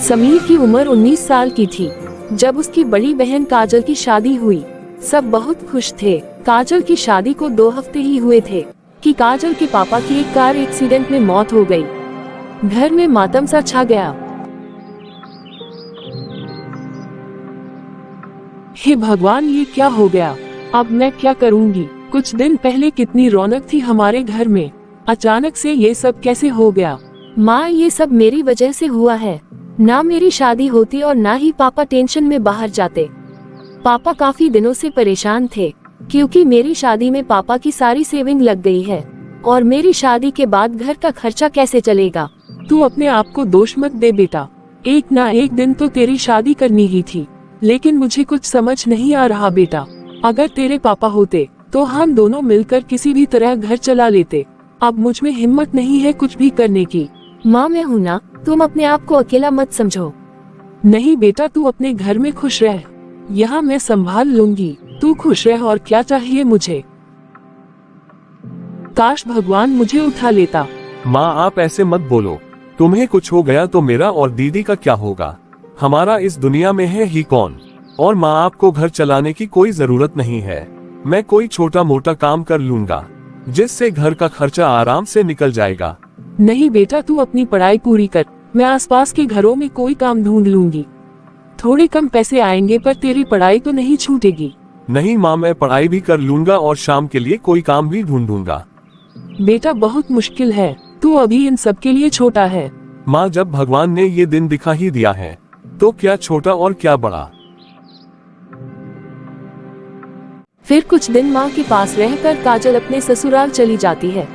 समीर की उम्र 19 साल की थी जब उसकी बड़ी बहन काजल की शादी हुई। सब बहुत खुश थे। काजल की शादी को 2 हफ्ते ही हुए थे कि काजल के पापा की एक कार एक्सीडेंट में मौत हो गई। घर में मातम सा छा गया। हे भगवान, ये क्या हो गया? अब मैं क्या करूंगी? कुछ दिन पहले कितनी रौनक थी हमारे घर में, अचानक से ये सब कैसे हो गया? माँ, ये सब मेरी वजह से हुआ है। ना मेरी शादी होती और ना ही पापा टेंशन में बाहर जाते। पापा काफी दिनों से परेशान थे क्योंकि मेरी शादी में पापा की सारी सेविंग लग गई है और मेरी शादी के बाद घर का खर्चा कैसे चलेगा? तू अपने आप को दोष मत दे बेटा। एक ना एक दिन तो तेरी शादी करनी ही थी, लेकिन मुझे कुछ समझ नहीं आ रहा बेटा। अगर तेरे पापा होते तो हम दोनों मिलकर किसी भी तरह घर चला लेते। अब मुझ में हिम्मत नहीं है कुछ भी करने की। माँ, मैं हूँ ना, तुम अपने आप को अकेला मत समझो। नहीं बेटा, तू अपने घर में खुश रह, यहाँ मैं संभाल लूंगी। तू खुश रह, और क्या चाहिए मुझे? काश भगवान मुझे उठा लेता। माँ, आप ऐसे मत बोलो। तुम्हें कुछ हो गया तो मेरा और दीदी का क्या होगा? हमारा इस दुनिया में है ही कौन? और माँ, आपको घर चलाने की कोई जरूरत नहीं है। मैं कोई छोटा मोटा काम कर लूंगा जिससे घर का खर्चा आराम से निकल जाएगा। नहीं बेटा, तू अपनी पढ़ाई पूरी कर, मैं आसपास के घरों में कोई काम ढूंढ लूंगी। थोड़े कम पैसे आएंगे पर तेरी पढ़ाई तो नहीं छूटेगी। नहीं माँ, मैं पढ़ाई भी कर लूंगा और शाम के लिए कोई काम भी ढूंढूंगा। बेटा, बहुत मुश्किल है, तू अभी इन सब के लिए छोटा है। माँ, जब भगवान ने ये दिन दिखा ही दिया है तो क्या छोटा और क्या बड़ा। फिर कुछ दिन माँ के पास रहकर काजल अपने ससुराल चली जाती है।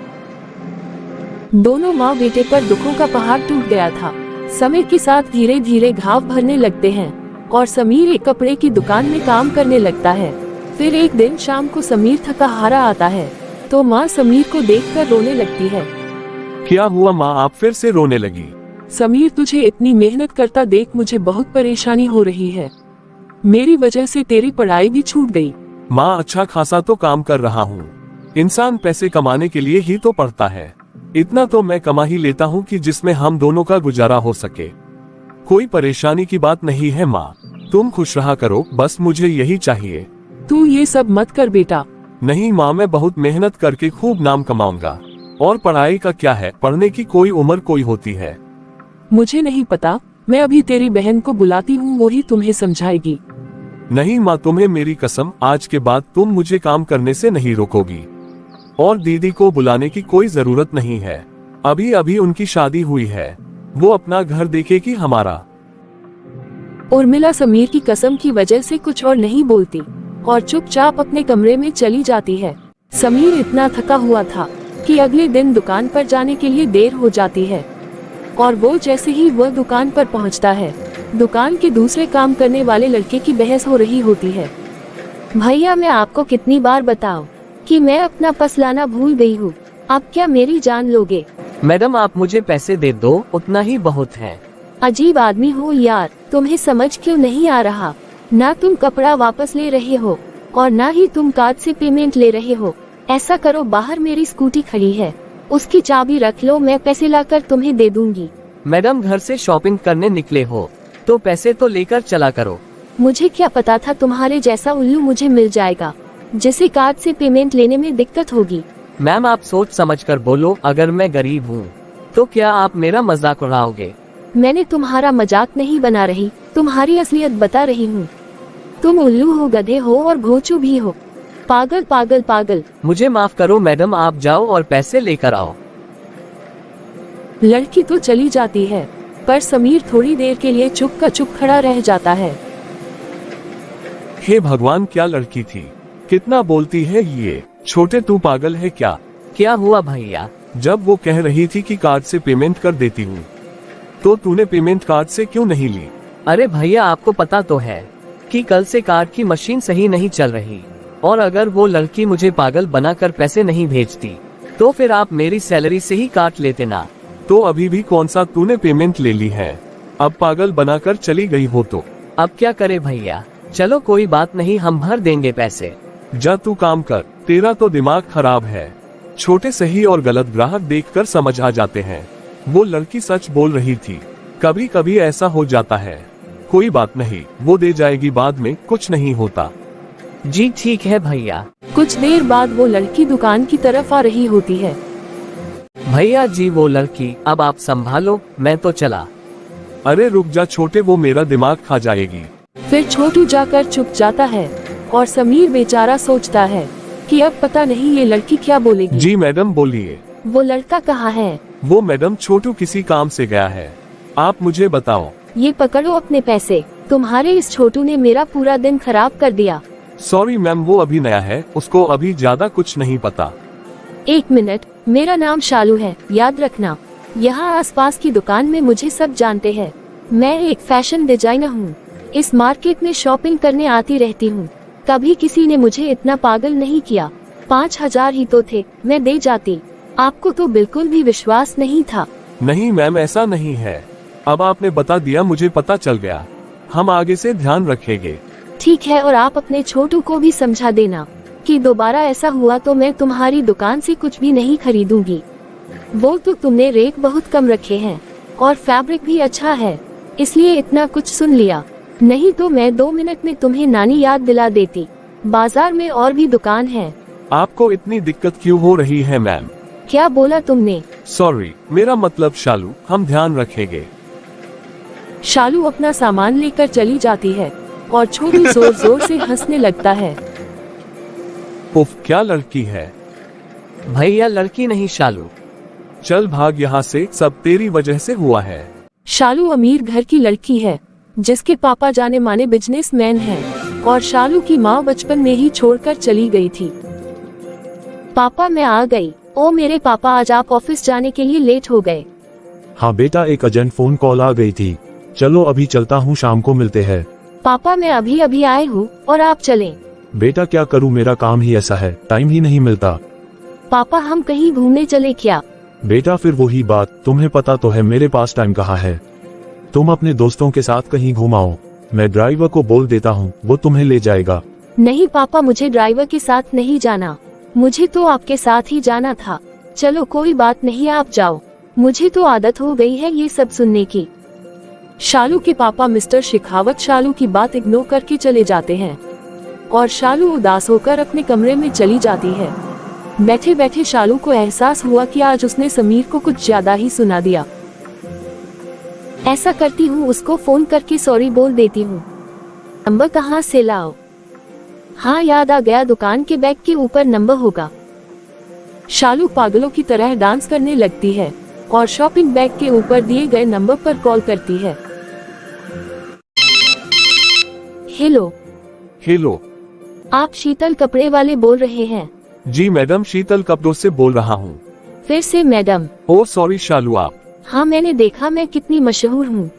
दोनों माँ बेटे पर दुखों का पहाड़ टूट गया था। समय के साथ धीरे धीरे घाव भरने लगते हैं और समीर एक कपड़े की दुकान में काम करने लगता है। फिर एक दिन शाम को समीर थका हारा आता है तो माँ समीर को देखकर रोने लगती है। क्या हुआ माँ, आप फिर से रोने लगी? समीर, तुझे इतनी मेहनत करता देख मुझे बहुत परेशानी हो रही है। मेरी वजह से तेरी पढ़ाई भी छूट गई। माँ, अच्छा खासा तो काम कर रहा हूँ। इंसान पैसे कमाने के लिए ही तो पढ़ता है। इतना तो मैं कमा ही लेता हूँ कि जिसमें हम दोनों का गुजारा हो सके। कोई परेशानी की बात नहीं है माँ, तुम खुश रहा करो, बस मुझे यही चाहिए। तू ये सब मत कर बेटा। नहीं माँ, मैं बहुत मेहनत करके खूब नाम कमाऊंगा। और पढ़ाई का क्या है, पढ़ने की कोई उम्र कोई होती है। मुझे नहीं पता, मैं अभी तेरी बहन को बुलाती हूँ, वही तुम्हें समझाएगी। नहीं माँ, तुम्हें मेरी कसम, आज के बाद तुम मुझे काम करने से नहीं रोकोगी। और दीदी को बुलाने की कोई जरूरत नहीं है, अभी अभी उनकी शादी हुई है, वो अपना घर देखेगी हमारा। उर्मिला समीर की कसम की वजह से कुछ और नहीं बोलती और चुपचाप अपने कमरे में चली जाती है। समीर इतना थका हुआ था कि अगले दिन दुकान पर जाने के लिए देर हो जाती है और वो जैसे ही वह दुकान पर पहुंचता है, दुकान के दूसरे काम करने वाले लड़के की बहस हो रही होती है। भैया, मैं आपको कितनी बार बताऊं कि मैं अपना पर्स लाना भूल गई हूँ, आप क्या मेरी जान लोगे? मैडम, आप मुझे पैसे दे दो, उतना ही बहुत है। अजीब आदमी हो यार, तुम्हें समझ क्यों नहीं आ रहा? ना तुम कपड़ा वापस ले रहे हो और ना ही तुम कार्ड से पेमेंट ले रहे हो। ऐसा करो, बाहर मेरी स्कूटी खड़ी है, उसकी चाबी रख लो, मैं पैसे लाकर तुम्हें दे दूंगी। मैडम, घर से शॉपिंग करने निकले हो तो पैसे तो लेकर चला करो। मुझे क्या पता था तुम्हारे जैसा उल्लू मुझे मिल जाएगा जिसे कार्ड से पेमेंट लेने में दिक्कत होगी। मैम, आप सोच समझ कर बोलो, अगर मैं गरीब हूँ तो क्या आप मेरा मजाक उड़ाओगे? मैंने तुम्हारा मजाक नहीं बना रही, तुम्हारी असलियत बता रही हूँ। तुम उल्लू हो, गधे हो और घोंचू भी हो। पागल पागल पागल। मुझे माफ करो मैडम, आप जाओ और पैसे लेकर आओ। लड़की तो चली जाती है पर समीर थोड़ी देर के लिए चुप का चुप खड़ा रह जाता है। हे भगवान, क्या लड़की थी, कितना बोलती है ये। छोटे, तू पागल है क्या? क्या हुआ भैया? जब वो कह रही थी कि कार्ड से पेमेंट कर देती हूँ तो तूने पेमेंट कार्ड से क्यों नहीं ली? अरे भैया, आपको पता तो है कि कल से कार्ड की मशीन सही नहीं चल रही, और अगर वो लड़की मुझे पागल बनाकर पैसे नहीं भेजती तो फिर आप मेरी सैलरी से ही काट लेते ना। तो अभी भी कौन सा तूने पेमेंट ले ली है? अब पागल बनाकर चली गई हो तो अब क्या करे भैया? चलो कोई बात नहीं, हम भर देंगे पैसे। जा तू काम कर, तेरा तो दिमाग खराब है। छोटे सही और गलत ग्राहक देखकर समझ आ जाते हैं। वो लड़की सच बोल रही थी, कभी कभी ऐसा हो जाता है। कोई बात नहीं, वो दे जाएगी बाद में, कुछ नहीं होता। जी ठीक है भैया। कुछ देर बाद वो लड़की दुकान की तरफ आ रही होती है। भैया जी वो लड़की, अब आप संभालो, मैं तो चला। अरे रुक जा छोटे, वो मेरा दिमाग खा जाएगी। फिर छोटू जाकर चुप जाता है और समीर बेचारा सोचता है कि अब पता नहीं ये लड़की क्या बोलेगी। जी मैडम बोलिए। वो लड़का कहाँ है? वो मैडम छोटू किसी काम से गया है, आप मुझे बताओ। ये पकड़ो अपने पैसे, तुम्हारे इस छोटू ने मेरा पूरा दिन खराब कर दिया। सॉरी मैम, वो अभी नया है, उसको अभी ज्यादा कुछ नहीं पता। 1 मिनट, मेरा नाम शालू है, याद रखना। यहाँ आसपास की दुकान में मुझे सब जानते हैं। मैं एक फैशन डिजाइनर हूँ, इस मार्केट में शॉपिंग करने आती रहती हूँ। कभी किसी ने मुझे इतना पागल नहीं किया। 5000 ही तो थे, मैं दे जाती। आपको तो बिल्कुल भी विश्वास नहीं था। नहीं मैम, ऐसा नहीं है, अब आपने बता दिया, मुझे पता चल गया। हम आगे से ध्यान रखेंगे। ठीक है, और आप अपने छोटू को भी समझा देना कि दोबारा ऐसा हुआ तो मैं तुम्हारी दुकान से कुछ भी नहीं खरीदूंगी। वो तो तुमने रेट बहुत कम रखे हैं और फैब्रिक भी अच्छा है, इसलिए इतना कुछ सुन लिया, नहीं तो मैं 2 मिनट में तुम्हें नानी याद दिला देती। बाजार में और भी दुकान है। आपको इतनी दिक्कत क्यों हो रही है मैम? क्या बोला तुमने? सॉरी, मेरा मतलब शालू, हम ध्यान रखेंगे। शालू अपना सामान लेकर चली जाती है और छोटू जोर जोर से हंसने लगता है। उफ, क्या लड़की है। भैया लड़की नहीं शालू। चल भाग यहाँ से, सब तेरी वजह से हुआ है। शालू अमीर घर की लड़की है जिसके पापा जाने माने बिजनेसमैन हैं और शालू की माँ बचपन में ही छोड़कर चली गई थी। पापा मैं आ गई। ओ मेरे पापा, आज आप ऑफिस जाने के लिए लेट हो गए। हाँ बेटा, एक अर्जेंट फोन कॉल आ गई थी। चलो अभी चलता हूँ, शाम को मिलते हैं। पापा मैं अभी अभी आई हूँ और आप चलें। बेटा क्या करूँ, मेरा काम ही ऐसा है, टाइम ही नहीं मिलता। पापा हम कहीं घूमने चले क्या? बेटा फिर वही बात, तुम्हें पता तो है मेरे पास टाइम कहाँ है। तुम अपने दोस्तों के साथ कहीं घुमाओ, मैं ड्राइवर को बोल देता हूँ, वो तुम्हें ले जाएगा। नहीं पापा, मुझे ड्राइवर के साथ नहीं जाना, मुझे तो आपके साथ ही जाना था। चलो कोई बात नहीं, आप जाओ, मुझे तो आदत हो गई है ये सब सुनने की। शालू के पापा मिस्टर शेखावत शालू की बात इग्नोर करके चले जाते हैं और शालू उदास होकर अपने कमरे में चली जाती है। बैठे बैठे शालू को एहसास हुआ कि आज उसने समीर को कुछ ज्यादा ही सुना दिया। ऐसा करती हूँ, उसको फोन करके सॉरी बोल देती हूँ। नंबर कहाँ से लाओ? हाँ याद आ गया, दुकान के बैग के ऊपर नंबर होगा। शालू पागलों की तरह डांस करने लगती है और शॉपिंग बैग के ऊपर दिए गए नंबर पर कॉल करती है। हेलो। हेलो। आप शीतल कपड़े वाले बोल रहे हैं? जी मैडम, शीतल कपड़ों से बोल रहा हूँ। फिर से मैडम? ओ सॉरी शालू, आप। हाँ मैंने देखा मैं कितनी मशहूर हूँ।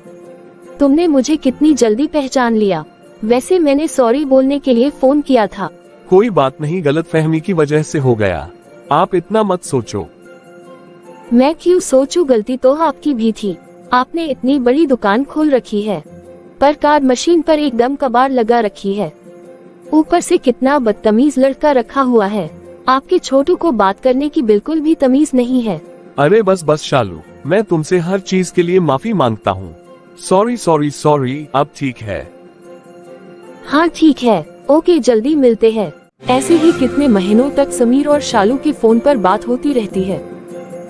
तुमने मुझे कितनी जल्दी पहचान लिया। वैसे मैंने सॉरी बोलने के लिए फोन किया था। कोई बात नहीं, गलतफहमी की वजह से हो गया, आप इतना मत सोचो। मैं क्यों सोचूं, गलती तो आपकी भी थी। आपने इतनी बड़ी दुकान खोल रखी है पर कार्ड मशीन पर एकदम कबाड़ लगा रखी है। ऊपर से कितना बदतमीज लड़का रखा हुआ है। आपके छोटू को बात करने की बिल्कुल भी तमीज नहीं है। अरे बस बस शालू, मैं तुमसे हर चीज के लिए माफी मांगता हूँ। सॉरी सॉरी सॉरी, अब ठीक है। हाँ ठीक है, ओके, जल्दी मिलते हैं। ऐसे ही कितने महीनों तक समीर और शालू के फोन पर बात होती रहती है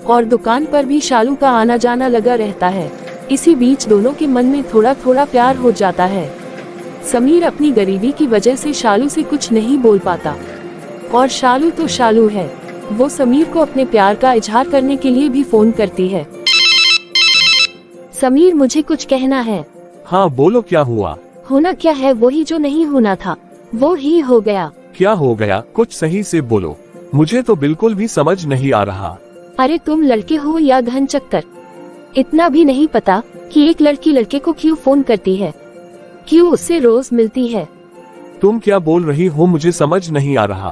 और दुकान पर भी शालू का आना जाना लगा रहता है। इसी बीच दोनों के मन में थोड़ा थोड़ा प्यार हो जाता है। समीर अपनी गरीबी की वजह से शालू से कुछ नहीं बोल पाता और शालू तो शालू है, वो समीर को अपने प्यार का इजहार करने के लिए भी फोन करती है। समीर मुझे कुछ कहना है। हाँ बोलो, क्या हुआ? होना क्या है, वही जो नहीं होना था वो ही हो गया। क्या हो गया, कुछ सही से बोलो, मुझे तो बिल्कुल भी समझ नहीं आ रहा। अरे तुम लड़के हो या घन चक्कर, इतना भी नहीं पता कि एक लड़की लड़के को क्यों फोन करती है, क्यों उससे रोज मिलती है। तुम क्या बोल रही हो, मुझे समझ नहीं आ रहा।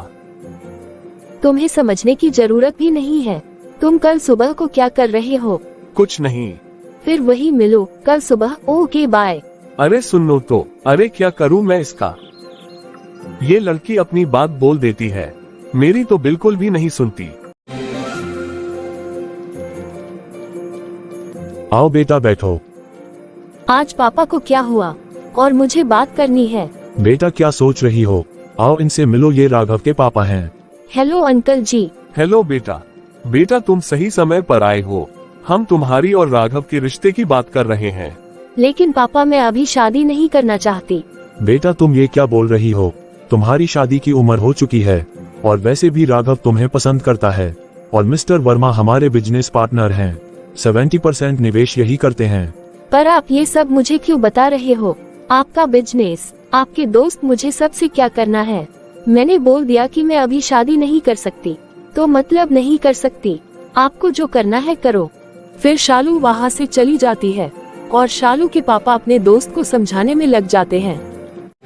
तुम्हें समझने की जरूरत भी नहीं है। तुम कल सुबह को क्या कर रहे हो? कुछ नहीं। फिर वही मिलो कल सुबह। Okay bye. अरे सुनो तो, अरे क्या करूं मैं इसका? ये लड़की अपनी बात बोल देती है, मेरी तो बिल्कुल भी नहीं सुनती। आओ बेटा बैठो। आज पापा को क्या हुआ और मुझे बात करनी है। बेटा क्या सोच रही हो? आओ इनसे मिलो, ये राघव के पापा हैं। हेलो अंकल जी। हेलो बेटा। बेटा तुम सही समय पर आए हो। हम तुम्हारी और राघव के रिश्ते की बात कर रहे हैं। लेकिन पापा मैं अभी शादी नहीं करना चाहती। बेटा तुम ये क्या बोल रही हो? तुम्हारी शादी की उम्र हो चुकी है और वैसे भी राघव तुम्हें पसंद करता है और मिस्टर वर्मा हमारे बिजनेस पार्टनर हैं। 70% निवेश यही करते हैं। पर आप ये सब मुझे क्यों बता रहे हो? आपका बिजनेस, आपके दोस्त, मुझे सबसे क्या करना है? मैंने बोल दिया कि मैं अभी शादी नहीं कर सकती, तो मतलब नहीं कर सकती। आपको जो करना है करो। फिर शालू वहाँ से चली जाती है और शालू के पापा अपने दोस्त को समझाने में लग जाते हैं।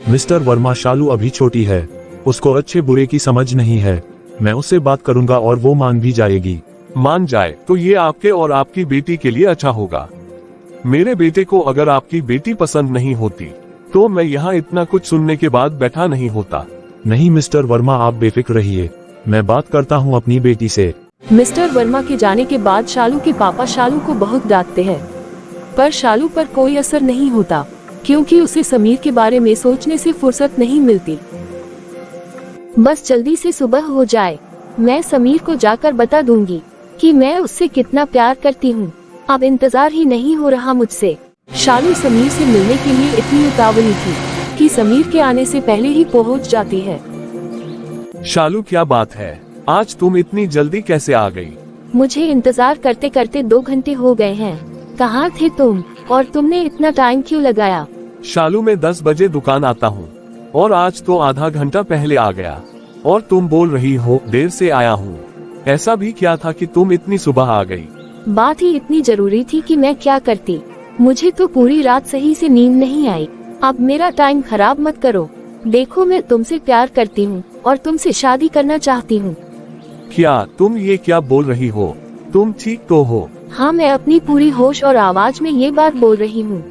मिस्टर वर्मा, शालू अभी छोटी है, उसको अच्छे बुरे की समझ नहीं है। मैं उससे बात करूंगा और वो मान भी जाएगी। मान जाए तो ये आपके और आपकी बेटी के लिए अच्छा होगा। मेरे बेटे को अगर आपकी बेटी पसंद नहीं होती तो मैं यहाँ इतना कुछ सुनने के बाद बैठा नहीं होता। नहीं मिस्टर वर्मा, आप बेफिक्र रहिए, मैं बात करता हूँ अपनी बेटी से। मिस्टर वर्मा के जाने के बाद शालू के पापा शालू को बहुत डांटते हैं, पर शालू पर कोई असर नहीं होता क्योंकि उसे समीर के बारे में सोचने से फुर्सत नहीं मिलती। बस जल्दी से सुबह हो जाए, मैं समीर को जाकर बता दूंगी कि मैं उससे कितना प्यार करती हूँ। अब इंतजार ही नहीं हो रहा मुझसे। शालू समीर से मिलने के लिए इतनी उतावली थी कि समीर के आने से पहले ही पहुँच जाती है। शालू क्या बात है, आज तुम इतनी जल्दी कैसे आ गई? मुझे इंतजार करते करते 2 घंटे हो गए हैं। कहाँ थे तुम और तुमने इतना टाइम क्यों लगाया? शालू मैं 10 बजे दुकान आता हूँ और आज तो आधा घंटा पहले आ गया और तुम बोल रही हो देर से आया हूँ। ऐसा भी क्या था कि तुम इतनी सुबह आ गई? बात ही इतनी जरूरी थी कि मैं क्या करती। मुझे तो पूरी रात सही से नींद नहीं आई। अब मेरा टाइम खराब मत करो। देखो मैं तुमसे प्यार करती हूँ और तुमसे शादी करना चाहती हूँ। क्या तुम ये क्या बोल रही हो? तुम ठीक तो हो? हाँ, मैं अपनी पूरी होश और आवाज में ये बात बोल रही हूँ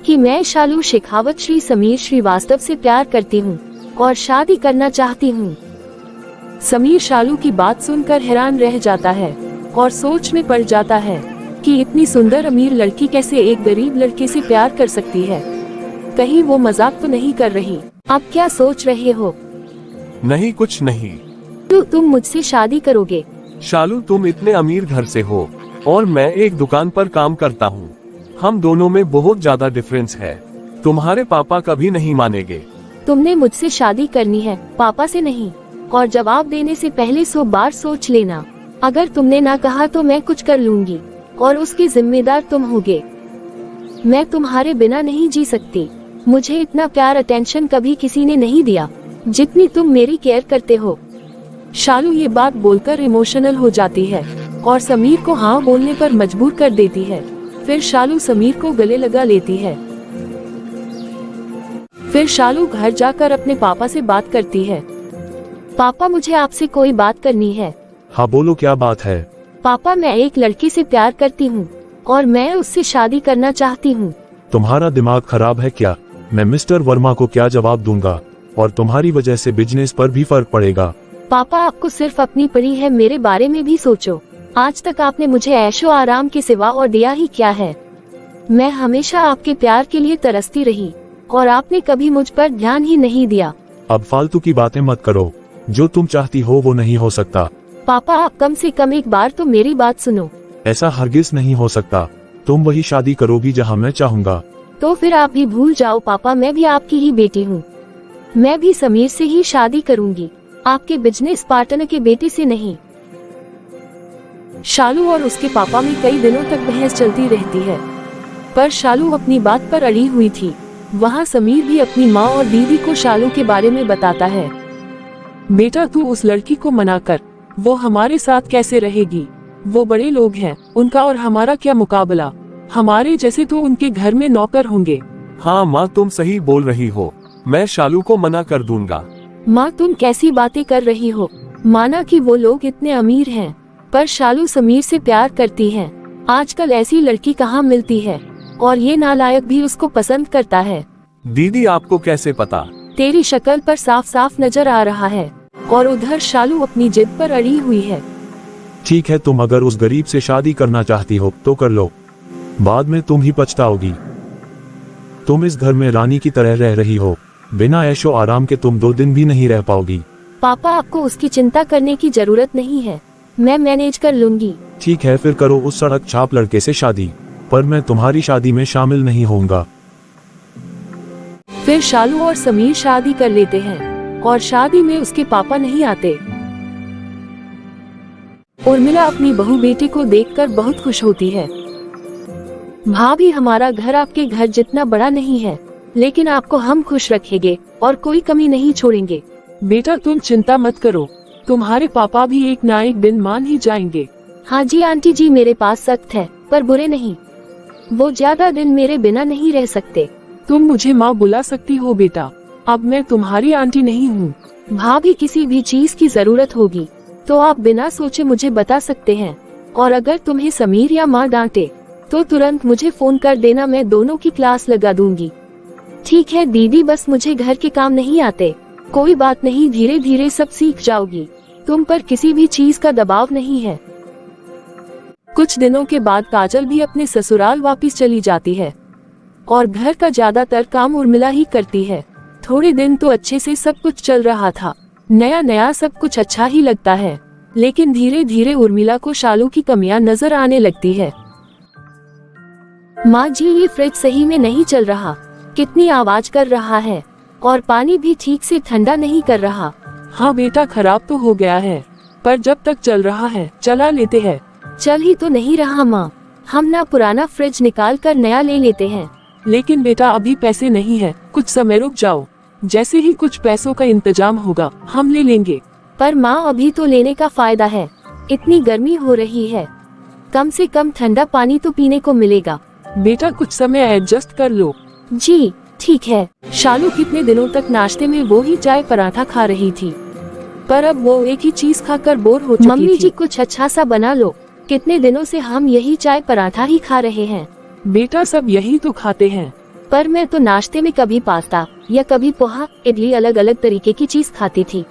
कि मैं शालू शेखावत श्री समीर श्रीवास्तव से प्यार करती हूँ और शादी करना चाहती हूँ। समीर शालू की बात सुनकर हैरान रह जाता है और सोच में पड़ जाता है कि इतनी सुंदर अमीर लड़की कैसे एक गरीब लड़के से प्यार कर सकती है। कहीं वो मजाक तो नहीं कर रही? आप क्या सोच रहे हो? नहीं, कुछ नहीं। तो तुम मुझसे शादी करोगे? शालू तुम इतने अमीर घर से हो और मैं एक दुकान पर काम करता हूँ। हम दोनों में बहुत ज्यादा डिफरेंस है। तुम्हारे पापा कभी नहीं मानेंगे। तुमने मुझसे शादी करनी है, पापा से नहीं। और जवाब देने से पहले 100 बार सोच लेना। अगर तुमने ना कहा तो मैं कुछ कर लूंगी और उसकी जिम्मेदार तुम होगे। मैं तुम्हारे बिना नहीं जी सकती। मुझे इतना प्यार अटेंशन कभी किसी ने नहीं दिया जितनी तुम मेरी केयर करते हो। शालू ये बात बोलकर इमोशनल हो जाती है और समीर को हाँ बोलने पर मजबूर कर देती है। फिर शालू समीर को गले लगा लेती है। फिर शालू घर जाकर अपने पापा से बात करती है। पापा, मुझे आपसे कोई बात करनी है। हाँ बोलो, क्या बात है? पापा, मैं एक लड़की से प्यार करती हूँ और मैं उससे शादी करना चाहती हूँ। तुम्हारा दिमाग खराब है क्या? मैं मिस्टर वर्मा को क्या जवाब दूंगा? और तुम्हारी वजह से बिजनेस पर भी फर्क पड़ेगा। पापा, आपको सिर्फ अपनी पड़ी है, मेरे बारे में भी सोचो। आज तक आपने मुझे ऐशो आराम के सिवा और दिया ही क्या है? मैं हमेशा आपके प्यार के लिए तरसती रही और आपने कभी मुझ पर ध्यान ही नहीं दिया। अब फालतू की बातें मत करो। जो तुम चाहती हो वो नहीं हो सकता। पापा, आप कम से कम एक बार तो मेरी बात सुनो। ऐसा हरगिज नहीं हो सकता। तुम वही शादी करोगी जहाँ मैं चाहूँगा। तो फिर आप भी भूल जाओ पापा, मैं भी आपकी ही बेटी हूँ। मैं भी समीर से ही शादी करूँगी, आपके बिजनेस पार्टनर के बेटे से नहीं। शालू और उसके पापा में कई दिनों तक बहस चलती रहती है, पर शालू अपनी बात पर अड़ी हुई थी। वहाँ समीर भी अपनी माँ और दीदी को शालू के बारे में बताता है। बेटा, तू उस लड़की को मना कर, वो हमारे साथ कैसे रहेगी? वो बड़े लोग हैं, उनका और हमारा क्या मुकाबला? हमारे जैसे तो उनके घर में नौकर होंगे। हाँ माँ, तुम सही बोल रही हो। मैं शालू को मना कर दूंगा। माँ, तुम कैसी बातें कर रही हो? माना कि वो लोग इतने अमीर हैं, पर शालू समीर से प्यार करती है। आजकल ऐसी लड़की कहाँ मिलती है और ये नालायक भी उसको पसंद करता है। दीदी, आपको कैसे पता? तेरी शक्ल पर साफ साफ नजर आ रहा है। और उधर शालू अपनी जिद पर अड़ी हुई है। ठीक है, तुम अगर उस गरीब से शादी करना चाहती हो तो कर लो, बाद में तुम ही पछताओगी। तुम इस घर में रानी की तरह रह रही हो, बिना ऐशो आराम के तुम 2 दिन भी नहीं रह पाओगी। पापा आपको उसकी चिंता करने की जरूरत नहीं है, मैं मैनेज कर लूंगी। ठीक है, फिर करो उस सड़क छाप लड़के से शादी, पर मैं तुम्हारी शादी में शामिल नहीं होऊंगा। फिर शालू और समीर शादी कर लेते हैं और शादी में उसके पापा नहीं आते। उर्मिला अपनी बहू बेटे को देखकर बहुत खुश होती है। भाभी, हमारा घर आपके घर जितना बड़ा नहीं है, लेकिन आपको हम खुश रखेंगे और कोई कमी नहीं छोड़ेंगे। बेटा तुम चिंता मत करो, तुम्हारे पापा भी एक ना एक दिन मान ही जाएंगे। हाँ जी आंटी जी, मेरे पास सख्त है पर बुरे नहीं, वो ज्यादा दिन मेरे बिना नहीं रह सकते। तुम मुझे माँ बुला सकती हो बेटा, अब मैं तुम्हारी आंटी नहीं हूँ। भाभी, किसी भी चीज की जरूरत होगी तो आप बिना सोचे मुझे बता सकते हैं, और अगर तुम्हें समीर या माँ डांटे तो तुरंत मुझे फोन कर देना, मैं दोनों की क्लास लगा दूंगी। ठीक है दीदी, बस मुझे घर के काम नहीं आते। कोई बात नहीं, धीरे धीरे सब सीख जाओगी, तुम पर किसी भी चीज का दबाव नहीं है। कुछ दिनों के बाद काजल भी अपने ससुराल वापस चली जाती है और घर का ज्यादातर काम उर्मिला ही करती है। थोड़े दिन तो अच्छे से सब कुछ चल रहा था, नया नया सब कुछ अच्छा ही लगता है, लेकिन धीरे धीरे उर्मिला को शालू की कमियां नजर आने लगती है। माँ जी, ये फ्रिज सही में नहीं चल रहा, कितनी आवाज कर रहा है, और पानी भी ठीक से ठंडा नहीं कर रहा। हाँ बेटा, खराब तो हो गया है, पर जब तक चल रहा है चला लेते हैं। चल ही तो नहीं रहा माँ, हम ना पुराना फ्रिज निकाल कर नया ले लेते हैं। लेकिन बेटा अभी पैसे नहीं है, कुछ समय रुक जाओ, जैसे ही कुछ पैसों का इंतजाम होगा हम ले लेंगे। पर माँ, अभी तो लेने का फायदा है, इतनी गर्मी हो रही है, कम से कम ठंडा पानी तो पीने को मिलेगा। बेटा कुछ समय एडजस्ट कर लो। जी ठीक है। शालू कितने दिनों तक नाश्ते में वो ही चाय पराठा खा रही थी, पर अब वो एक ही चीज खाकर बोर हो चुकी मम्मी थी। जी, कुछ अच्छा सा बना लो, कितने दिनों से हम यही चाय पराठा ही खा रहे हैं। बेटा सब यही तो खाते हैं। पर मैं तो नाश्ते में कभी पास्ता या कभी पोहा, इडली, अलग अलग तरीके की चीज खाती थी।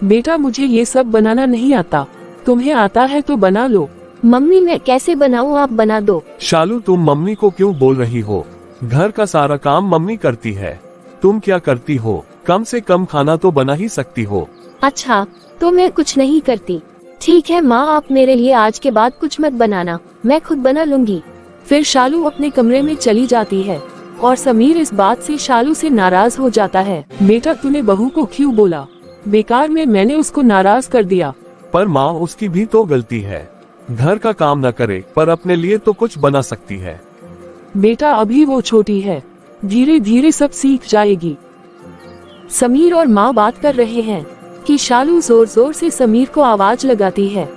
बेटा मुझे ये सब बनाना नहीं आता, तुम्हें आता है तो बना लो। मम्मी, मैं कैसे बनाऊं, आप बना दो। शालू तुम मम्मी को क्यों बोल रही हो? घर का सारा काम मम्मी करती है, तुम क्या करती हो? कम से कम खाना तो बना ही सकती हो। अच्छा, तो मैं कुछ नहीं करती। ठीक है माँ, आप मेरे लिए आज के बाद कुछ मत बनाना, मैं खुद बना लूंगी। फिर शालू अपने कमरे में चली जाती है और समीर इस बात से शालू से नाराज हो जाता है। बेटा तूने बहू को क्यों बोला? बेकार में मैंने उसको नाराज कर दिया। पर माँ, उसकी भी तो गलती है, घर का काम न करे पर अपने लिए तो कुछ बना सकती है। बेटा अभी वो छोटी है, धीरे धीरे सब सीख जाएगी। समीर और माँ बात कर रहे हैं कि शालू जोर जोर से समीर को आवाज लगाती है।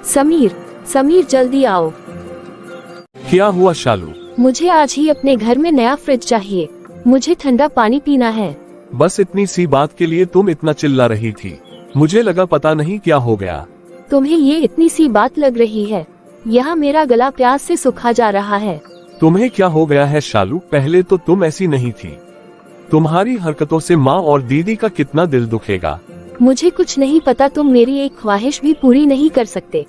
समीर, समीर जल्दी आओ। क्या हुआ शालू? मुझे आज ही अपने घर में नया फ्रिज चाहिए, मुझे ठंडा पानी पीना है। बस इतनी सी बात के लिए तुम इतना चिल्ला रही थी, मुझे लगा पता नहीं क्या हो गया। तुम्हें ये इतनी सी बात लग रही है? यहाँ मेरा गला प्यास से सूखा जा रहा है। तुम्हें क्या हो गया है शालू? पहले तो तुम ऐसी नहीं थी, तुम्हारी हरकतों से माँ और दीदी का कितना दिल दुखेगा। मुझे कुछ नहीं पता, तुम मेरी एक ख्वाहिश भी पूरी नहीं कर सकते।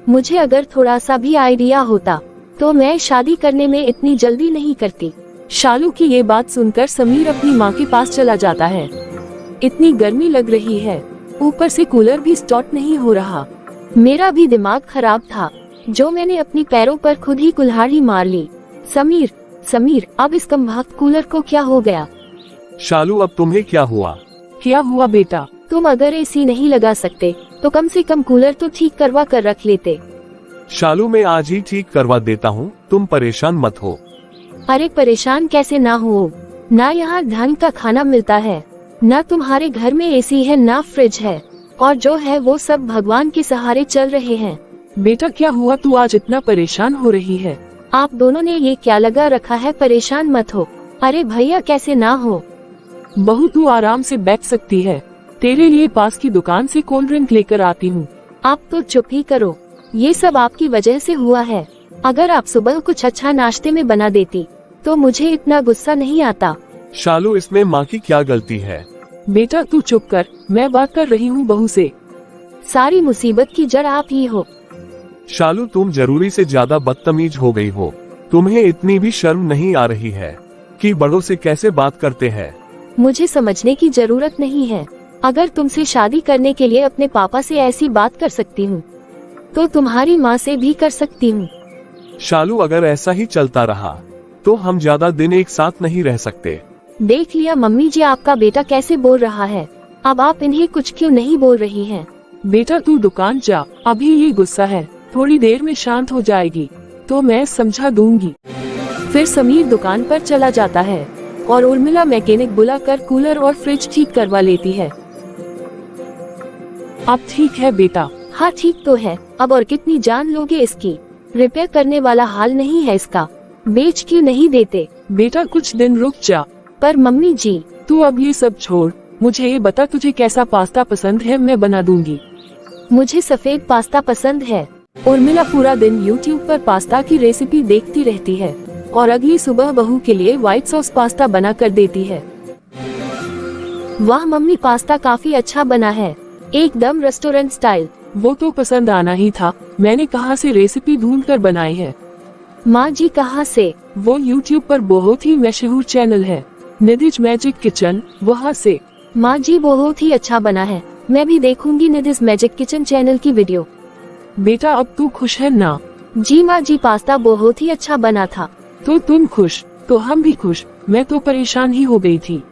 मुझे अगर थोड़ा सा भी आइडिया होता तो मैं शादी करने में इतनी जल्दी नहीं करती। शालू की ये बात सुनकर समीर अपनी माँ के पास चला जाता है। इतनी गर्मी लग रही है, ऊपर से कूलर भी स्टार्ट नहीं हो रहा। मेरा भी दिमाग खराब था, जो मैंने अपनी पैरों पर खुद ही कुल्हाड़ी मार ली। समीर, समीर, अब इस कमबख्त कूलर को क्या हो गया? शालू अब तुम्हें क्या हुआ? क्या हुआ बेटा? तुम अगर एसी नहीं लगा सकते तो कम से कम कूलर तो ठीक करवा कर रख लेते। शालू मैं आज ही ठीक करवा देता हूँ, तुम परेशान मत हो। अरे परेशान कैसे ना हो, ना यहाँ ढंग का खाना मिलता है, ना तुम्हारे घर में एसी है, ना फ्रिज है, और जो है वो सब भगवान के सहारे चल रहे हैं। बेटा क्या हुआ, तू आज इतना परेशान हो रही है? आप दोनों ने ये क्या लगा रखा है? परेशान मत हो। अरे भैया कैसे ना हो। बहू तू आराम से बैठ सकती है, तेरे लिए पास की दुकान से कोल्ड ड्रिंक लेकर आती हूँ। आप तो चुप ही करो, ये सब आपकी वजह से हुआ है। अगर आप सुबह कुछ अच्छा नाश्ते में बना देती तो मुझे इतना गुस्सा नहीं आता। शालू इसमें माँ की क्या गलती है? बेटा तू चुप कर, मैं बात कर रही हूँ बहू से। सारी मुसीबत की जड़ आप ही हो। शालू तुम जरूरी से ज्यादा बदतमीज हो गई हो, तुम्हें इतनी भी शर्म नहीं आ रही है? कि बड़ों से कैसे बात करते हैं। मुझे समझने की जरूरत नहीं है। अगर तुमसे शादी करने के लिए अपने पापा से ऐसी बात कर सकती हूँ तो तुम्हारी माँ से भी कर सकती हूँ। शालू, अगर ऐसा ही चलता रहा तो हम ज्यादा दिन एक साथ नहीं रह सकते। देख लिया मम्मी जी, आपका बेटा कैसे बोल रहा है। अब आप इन्हें कुछ क्यों नहीं बोल रही हैं? बेटा तू दुकान जा, अभी ये गुस्सा है, थोड़ी देर में शांत हो जाएगी तो मैं समझा दूंगी। फिर समीर दुकान पर चला जाता है और उर्मिला मैकेनिक बुलाकर कूलर और फ्रिज ठीक करवा लेती है। अब ठीक है बेटा। हाँ ठीक तो है, अब और कितनी जान लोगे इसकी? रिपेयर करने वाला हाल नहीं है इसका, बेच क्यों नहीं देते? बेटा कुछ दिन रुक जा। पर मम्मी जी। तू अब ये सब छोड़, मुझे ये बता तुझे कैसा पास्ता पसंद है, मैं बना दूंगी। मुझे सफेद पास्ता पसंद है। उर्मिला पूरा दिन YouTube पर पास्ता की रेसिपी देखती रहती है और अगली सुबह बहू के लिए व्हाइट सॉस पास्ता बना कर देती है। वाह मम्मी, पास्ता काफी अच्छा बना है, एकदम रेस्टोरेंट स्टाइल। वो तो पसंद आना ही था, मैंने कहाँ से रेसिपी ढूंढ कर बनाई है। माँ जी कहाँ से? वो YouTube पर बहुत ही मशहूर चैनल है, निधिज मैजिक किचन, वहाँ से। माँ जी बहुत ही अच्छा बना है, मैं भी देखूंगी निधिज मैजिक किचन चैनल की वीडियो। बेटा अब तू खुश है ना? जी माँ जी, पास्ता बहुत ही अच्छा बना था। तो तुम खुश तो हम भी खुश। मैं तो परेशान ही हो गई थी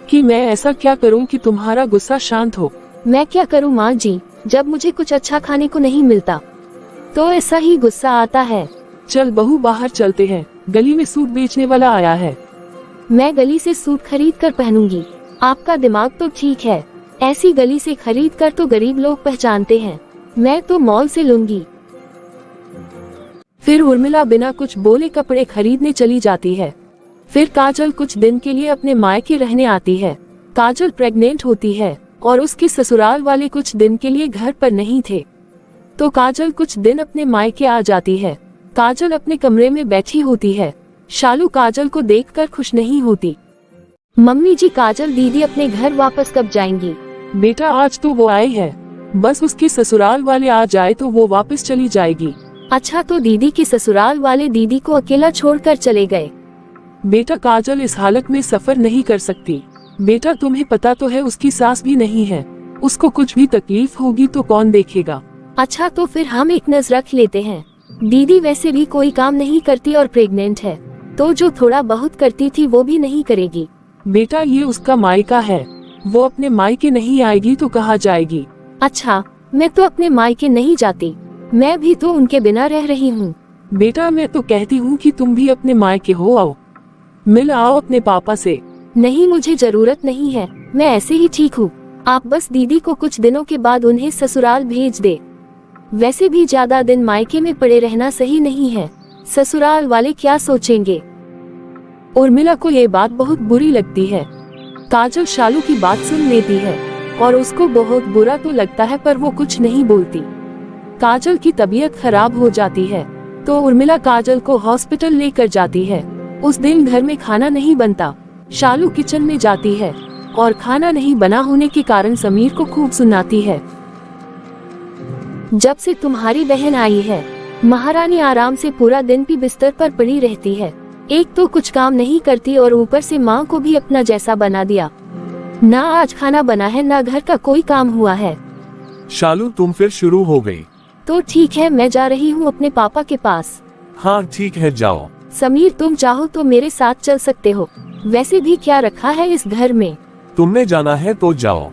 कि मैं ऐसा क्या करूं कि तुम्हारा गुस्सा शांत हो। मैं क्या करूं माँ जी, जब मुझे कुछ अच्छा खाने को नहीं मिलता तो ऐसा ही गुस्सा आता है। चल बहू बाहर चलते हैं, गली में सूट बेचने वाला आया है। मैं गली से सूट खरीद कर पहनूंगी। आपका दिमाग तो ठीक है, ऐसी गली से खरीद कर तो गरीब लोग पहचानते हैं, मैं तो मॉल से लूंगी। फिर उर्मिला बिना कुछ बोले कपड़े खरीदने चली जाती है। फिर काजल कुछ दिन के लिए अपने मायके रहने आती है। काजल प्रेग्नेंट होती है और उसके ससुराल वाले कुछ दिन के लिए घर पर नहीं थे, तो काजल कुछ दिन अपने मायके आ जाती है। काजल अपने कमरे में बैठी होती है। शालू काजल को देखकर खुश नहीं होती। मम्मी जी, काजल दीदी अपने घर वापस कब जाएंगी? बेटा आज तो वो आए हैं, बस उसके ससुराल वाले आ जाए तो वो वापस चली जाएगी। अच्छा, तो दीदी के ससुराल वाले दीदी को अकेला छोड़कर चले गए? बेटा काजल इस हालत में सफर नहीं कर सकती। बेटा तुम्हें पता तो है उसकी सास भी नहीं है, उसको कुछ भी तकलीफ होगी तो कौन देखेगा। अच्छा, तो फिर हम एक नजर रख लेते हैं। दीदी वैसे भी कोई काम नहीं करती और प्रेग्नेंट है, तो जो थोड़ा बहुत करती थी वो भी नहीं करेगी। बेटा ये उसका मायका है, वो अपने मायके नहीं आएगी तो कहाँ जाएगी। अच्छा, मैं तो अपने मायके नहीं जाती, मैं भी तो उनके बिना रह रही हूँ। बेटा मैं तो कहती हूँ कि तुम भी अपने मायके हो आओ, मिल आओ अपने पापा से। नहीं, मुझे जरूरत नहीं है, मैं ऐसे ही ठीक हूँ। आप बस दीदी को कुछ दिनों के बाद उन्हें ससुराल भेज दे। वैसे भी ज्यादा दिन मायके में पड़े रहना सही नहीं है, ससुराल वाले क्या सोचेंगे। उर्मिला को ये बात बहुत बुरी लगती है। काजल शालू की बात सुन लेती है और उसको बहुत बुरा तो लगता है, पर वो कुछ नहीं बोलती। काजल की तबीयत खराब हो जाती है तो उर्मिला काजल को हॉस्पिटल लेकर जाती है। उस दिन घर में खाना नहीं बनता। शालू किचन में जाती है और खाना नहीं बना होने के कारण समीर को खूब सुनाती है। जब से तुम्हारी बहन आई है, महारानी आराम से पूरा दिन भी बिस्तर पर पड़ी रहती है। एक तो कुछ काम नहीं करती और ऊपर से माँ को भी अपना जैसा बना दिया। ना आज खाना बना है, ना घर का कोई काम हुआ है। शालू तुम फिर शुरू हो गई। तो ठीक है, मैं जा रही हूँ अपने पापा के पास। हाँ ठीक है जाओ। समीर, तुम चाहो तो मेरे साथ चल सकते हो, वैसे भी क्या रखा है इस घर में। तुमने जाना है तो जाओ,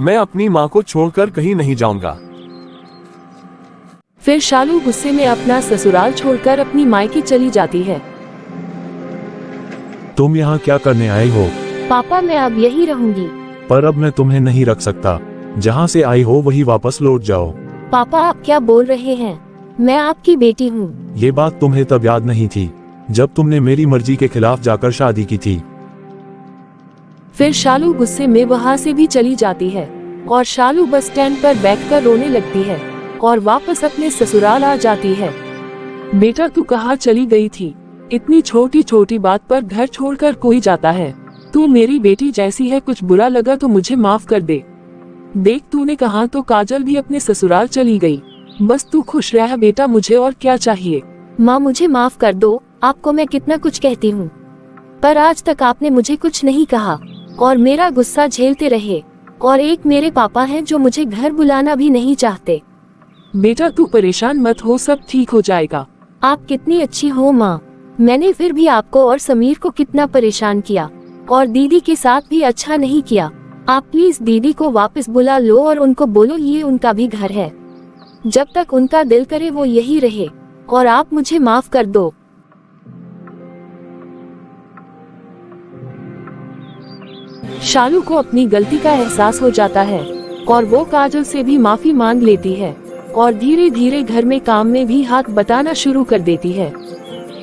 मैं अपनी माँ को छोड़कर कहीं नहीं जाऊंगा। फिर शालू गुस्से में अपना ससुराल छोड़कर अपनी मायके चली जाती है। तुम यहाँ क्या करने आए हो? पापा, मैं अब यही रहूंगी। पर अब मैं तुम्हें नहीं रख सकता, जहाँ से आई हो वही वापस लौट जाओ। पापा, आप क्या बोल रहे हैं? मैं आपकी बेटी हूँ। ये बात तुम्हें तब याद नहीं थी जब तुमने मेरी मर्जी के खिलाफ जाकर शादी की थी। फिर शालू गुस्से में वहाँ से भी चली जाती है और शालू बस स्टैंड पर बैठकर रोने लगती है और वापस अपने ससुराल आ जाती है। बेटा तू कहाँ चली गई थी? इतनी छोटी छोटी बात पर घर छोड़कर कोई जाता है? तू मेरी बेटी जैसी है, कुछ बुरा लगा तो मुझे माफ कर दे। देख तूने कहा तो काजल भी अपने ससुराल चली गई। बस तू खुश रह बेटा, मुझे और क्या चाहिए। माँ, मुझे माफ कर दो, आपको मैं कितना कुछ कहती हूँ। पर आज तक आपने मुझे कुछ नहीं कहा और मेरा गुस्सा झेलते रहे। और एक मेरे पापा हैं जो मुझे घर बुलाना भी नहीं चाहते। बेटा तू परेशान मत हो, सब ठीक हो जाएगा। आप कितनी अच्छी हो माँ। मैंने फिर भी आपको और समीर को कितना परेशान किया और दीदी के साथ भी अच्छा नहीं किया। आप प्लीज दीदी को वापस बुला लो और उनको बोलो ये उनका भी घर है। जब तक उनका दिल करे वो यही रहे और आप मुझे माफ कर दो। शालू को अपनी गलती का एहसास हो जाता है और वो काजल से भी माफी मांग लेती है और धीरे धीरे घर में काम में भी हाथ बटाना शुरू कर देती है।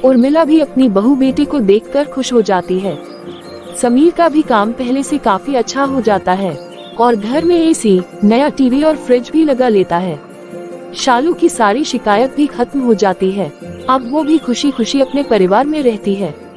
उर्मिला भी अपनी बहू बेटी को देखकर खुश हो जाती है। समीर का भी काम पहले से काफी अच्छा हो जाता है और घर में एसी, नया टीवी और फ्रिज भी लगा लेता है। शालू की सारी शिकायत भी खत्म हो जाती है। अब वो भी खुशी खुशी अपने परिवार में रहती है।